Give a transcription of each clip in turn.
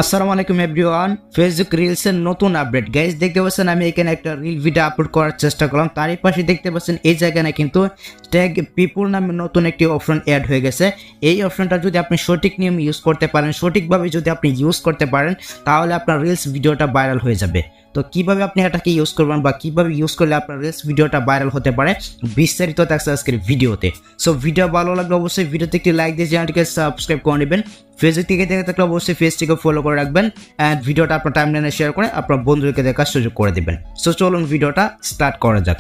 আসসালামু আলাইকুম everyone. Facebook রিলসের নতুন আপডেট গাইস দেখতে পাচ্ছেন। আমি এখানে একটা রিল ভিডিও আপলোড করার চেষ্টা করলাম, তারই পাশে দেখতে পাচ্ছেন এই জায়গায় কিন্তু ট্যাগ পিপল নামে নতুন একটি অপশন অ্যাড হয়ে গেছে। এই অপশনটা যদি আপনি সঠিক নিয়ম ইউজ করতে পারেন, সঠিকভাবে যদি আপনি ইউজ করতে পারেন, তাহলে আপনার রিলস ভিডিওটা ভাইরাল হয়ে যাবে। তো কিভাবে আপনি এটাকে ইউজ করবেন বা কিভাবে ইউজ করলে আপনার রিলস ভিডিওটা ভাইরাল হতে পারে, বিস্তারিত থাকছে আজকের ভিডিওতে। সো ভিডিও ভালো লাগলে অবশ্যই ভিডিওতে একটি লাইক দিয়ে চ্যানেলটিকে সাবস্ক্রাইব করে নেবেন। ফেসবুক থেকে দেখে থাকলে অবশ্যই পেজটিকে ফলো করে রাখবেন অ্যান্ড ভিডিওটা আপনার টাইমলাইনে শেয়ার করে আপনার বন্ধুদেরকে দেখার সুযোগ করে দেবেন। সো চলুন ভিডিওটা স্টার্ট করা যাক।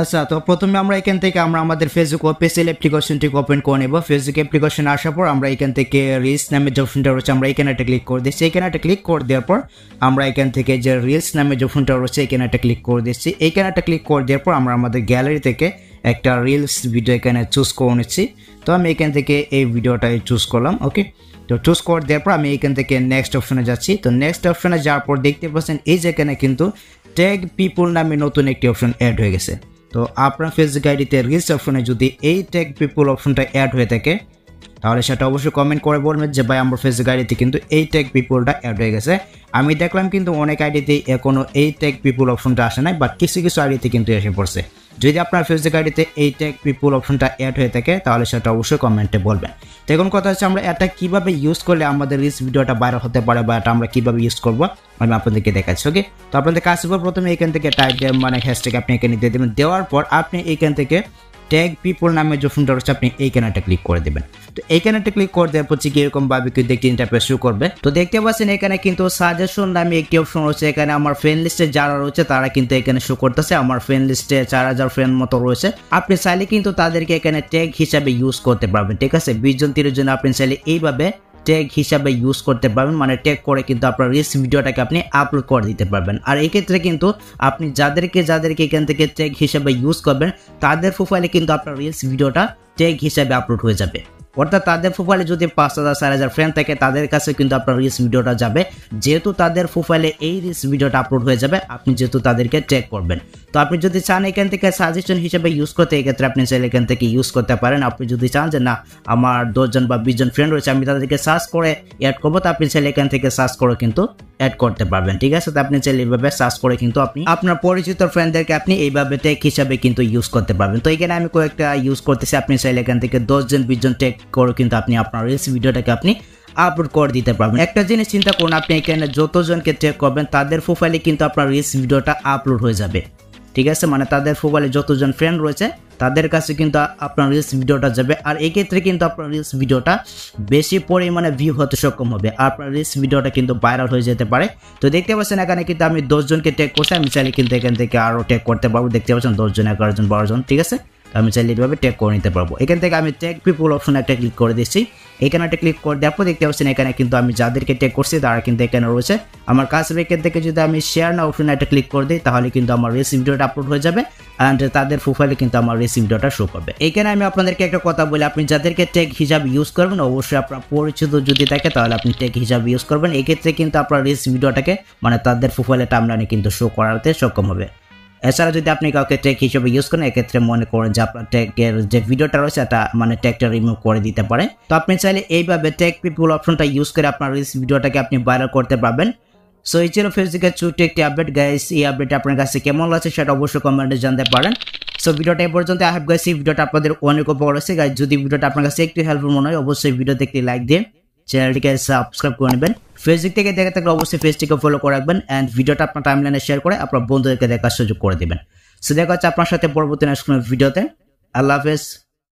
আচ্ছা, তো প্রথমে আমরা এখান থেকে আমাদের ফেসবুক অফিসিয়াল অ্যাপ্লিকেশনটিকে ওপেন করে নেব। ফেসবুক অ্যাপ্লিকেশন আসার পর আমরা এখান থেকে রিলস নামের যে অপশনটা রয়েছে আমরা এখানে একটা ক্লিক করে দিচ্ছি। এখানে একটা ক্লিক করে দেওয়ার পর আমরা এখান থেকে যে রিলস নামের যে অপশনটা রয়েছে এখানে একটা ক্লিক করে দিচ্ছি। এখানে একটা ক্লিক করে দেওয়ার পর আমরা আমাদের গ্যালারি থেকে একটা রিলস ভিডিও এখানে চুজ করে নিচ্ছি। তো আমি এখান থেকে এই ভিডিওটাই চুজ করলাম। ওকে, তো চুজ করে দেওয়ার পর আমি এখান থেকে নেক্সট অপশনে যাচ্ছি। তো নেক্সট অপশনে যাওয়ার পর দেখতে পাচ্ছেন এই যেখানে কিন্তু ট্যাগ পিপল নামে নতুন একটি অপশন অ্যাড হয়ে গেছে। তো আপনার ফেসবুক আইডিতে রিলস অপশনে যদি এই ট্যাগ পিপল অপশনটা অ্যাড হয়ে থাকে তাহলে সেটা অবশ্যই কমেন্ট করে বলবেন যে ভাই আমার ফেসবুক আইডিতে কিন্তু এই ট্যাগ পিপলটা অ্যাড হয়ে গেছে। আমি দেখলাম কিন্তু অনেক আইডিতে এখনও এই ট্যাগ পিপল অপশনটা আসে নাই, বাট কিছু কিছু আইডিতে কিন্তু এসে পড়ছে। যদি আপনার ফেসবুক আইডিতে এই ট্যাগ পিপল অপশনটা অ্যাড হয়ে থাকে তাহলে সেটা অবশ্যই কমেন্টে বলবেন। তো এখন কথা হচ্ছে আমরা এটা কীভাবে ইউজ করলে আমাদের রিলস ভিডিওটা ভাইরাল হতে পারে বা এটা আমরা কীভাবে ইউজ করবো আমি আপনাদেরকে দেখাচ্ছি। ওকে, তো আপনাদের কাজ করবো প্রথমে এখান থেকে টাইপ হ্যাশট্যাগ আপনি এখানে দিয়ে দেবেন। দেওয়ার পর আপনি এখান থেকে ট্যাগ পিপল নামে যে অপশনটা রয়েছে আপনি এইখানে একটা ক্লিক করে দেবেন। তো এইখানে একটা ক্লিক করে দেওয়ার পর কীরকম ভাবে কিন্তু একটি ইন্টারফেস শুরু করবে। তো দেখতে পাচ্ছেন এখানে কিন্তু সাজেশন নামে একটি অপশন রয়েছে। এখানে আমার ফ্রেন্ড লিস্টে যারা রয়েছে তারা কিন্তু এখানে শো করতেছে। আমার ফ্রেন্ড লিস্টে 4000 ফ্রেন্ড মতো রয়েছে। আপনি চাইলে কিন্তু তাদেরকে এখানে ট্যাগ হিসাবে ইউজ করতে পারবেন। ঠিক আছে, 20 জন 30 জন আপনি চাইলে এইভাবে ট্যাগ হিসাবে ইউজ করতে পারবেন, মানে ট্যাগ করে কিন্তু আপনার রিলস ভিডিওটাকে আপনি আপলোড করে দিতে পারবেন। আর এই ক্ষেত্রে কিন্তু আপনি যাদেরকে এখান থেকে ট্যাগ হিসাবে ইউজ করবেন তাদের প্রোফাইলে কিন্তু আপনার রিলস ভিডিওটা ট্যাগ হিসাবে আপলোড হয়ে যাবে। অর্থাৎ তাদের প্রোফাইলে যদি 5000 4000 ফ্রেন্ড থাকে তাদের কাছে কিন্তু আপনার রিলস ভিডিওটা যাবে। যেহেতু তাদের প্রোফাইলে এই রিলস ভিডিওটা আপলোড হয়ে যাবে, আপনি যেহেতু তাদেরকে ট্যাগ করবেন। তো আপনি যদি চান এখান থেকে সাজেশন হিসেবে ইউজ করতে, এক্ষেত্রে আপনি চাইলে এখান থেকে ইউজ করতে পারেন। আপনি যদি চান যে না আমার 10 জন বা 20 জন ফ্রেন্ড রয়েছে আমি তাদেরকে সার্চ করে অ্যাড করবো, তো আপনি চাইলে এখান থেকে সার্চ করে কিন্তু অ্যাড করতে পারবেন। ঠিক আছে, তো আপনি চাইলে এইভাবে সার্চ করে কিন্তু আপনি আপনার পরিচিত ফ্রেন্ডদেরকে আপনি এইভাবে ট্যাগ হিসাবে কিন্তু ইউজ করতে পারবেন। তো এখানে আমি কয়েকটা ইউজ করতেছি। আপনি চাইলে এখান থেকে 10 জন 20 জন ট্যাগ করে কিন্তু আপনি আপনার রিলস ভিডিওটাকে আপনি আপলোড করে দিতে পারবেন। একটা জিনিস চিন্তা করুন, আপনি এখানে যতজনকে ট্যাগ করবেন তাদের প্রোফাইলে কিন্তু আপনার রিলস ভিডিওটা আপলোড হয়ে যাবে। ঠিক আছে, মানে তাদের প্রোফাইলে যতজন ফ্রেন্ড রয়েছে তাদের কাছে কিন্তু আপনার রিলস ভিডিওটা যাবে। আর এই ক্ষেত্রে কিন্তু আপনার রিলস ভিডিওটা বেশি পরিমাণে ভিউ হতে সক্ষম হবে, আপনার রিলস ভিডিওটা কিন্তু ভাইরাল হয়ে যেতে পারে। তো দেখতে পাচ্ছেন এখানে কিন্তু আমি 10 জনকে ট্যাগ করছি। আমি চাইলে কিন্তু এখান থেকে আরও ট্যাগ করতে পারবো। দেখতে পাচ্ছেন 10 জন 11 জন 12 জন। ঠিক আছে, আমি চাইলে এইভাবে ট্যাগ করে নিতে পারবো। এখান থেকে আমি ট্যাগ পিপল অপশনে একটা ক্লিক করে দিচ্ছি। এখানে একটা ক্লিক করে দেওয়ার পর দেখতে পাচ্ছেন এখানে কিন্তু আমি যাদেরকে ট্যাগ করছি তারা কিন্তু এখানে রয়েছে। আমার কাছে এখান থেকে যদি আমি শেয়ার না অপশনে একটা ক্লিক করে দিই তাহলে কিন্তু আমার রিলস ভিডিওটা আপলোড হয়ে যাবে অ্যান্ড তাদের প্রোফাইলে কিন্তু আমার রিলস ভিডিওটা শো করবে। এখানে আমি আপনাদেরকে একটা কথা বলি, আপনি যাদেরকে ট্যাগ হিসাবে ইউজ করবেন অবশ্যই আপনার পরিচিত যদি থাকে তাহলে আপনি ট্যাগ হিসাবে ইউজ করবেন। এক্ষেত্রে কিন্তু আপনার রিলস ভিডিওটাকে মানে তাদের প্রোফাইলে টাইমলাইনে কিন্তু শো করাতে সক্ষম হবে। এছাড়া যদি আপনি কাউকে ট্যাগ হিসেবে ইউজ করেন এক্ষেত্রে মনে করেন যে আপনার ট্যাগের যে ভিডিওটা রয়েছে এটা মানে ট্যাগটা রিমুভ করে দিতে পারে। তো আপনি চাইলে এইভাবে ট্যাগ পিপল অপশনটা ইউজ করে আপনার রিলস ভিডিওটাকে আপনি ভাইরাল করতে পারবেন। সো এই ছিল ফেসবুকের ছোট্ট একটি আপডেট গাইস। এই আপডেট আপনার কাছে কেমন লাগছে সেটা অবশ্যই কমেন্টে জানতে পারেন। সো ভিডিওটা এই পর্যন্ত। আই হোপ গাইস এই ভিডিওটা আপনাদের অনেক উপকার হয়েছে গাইস। যদি ভিডিওটা আপনার কাছে একটু হেল্পফুল মনে হয় অবশ্যই ভিডিওতে একটি লাইক দিয়ে চ্যানেলটিকে সাবস্ক্রাইব করে নেবেন। ফেসবুক থেকে দেখে থাকলে অবশ্যই পেজটিকে ফলো করে রাখবেন অ্যান্ড ভিডিওটা আপনার টাইমলাইনে শেয়ার করে আপনার বন্ধুদেরকে দেখার সুযোগ করে দেবেন। সো দেখা হচ্ছে আপনার সাথে পরবর্তী নেক্সট ভিডিওতে। আল্লাহ হাফেজ।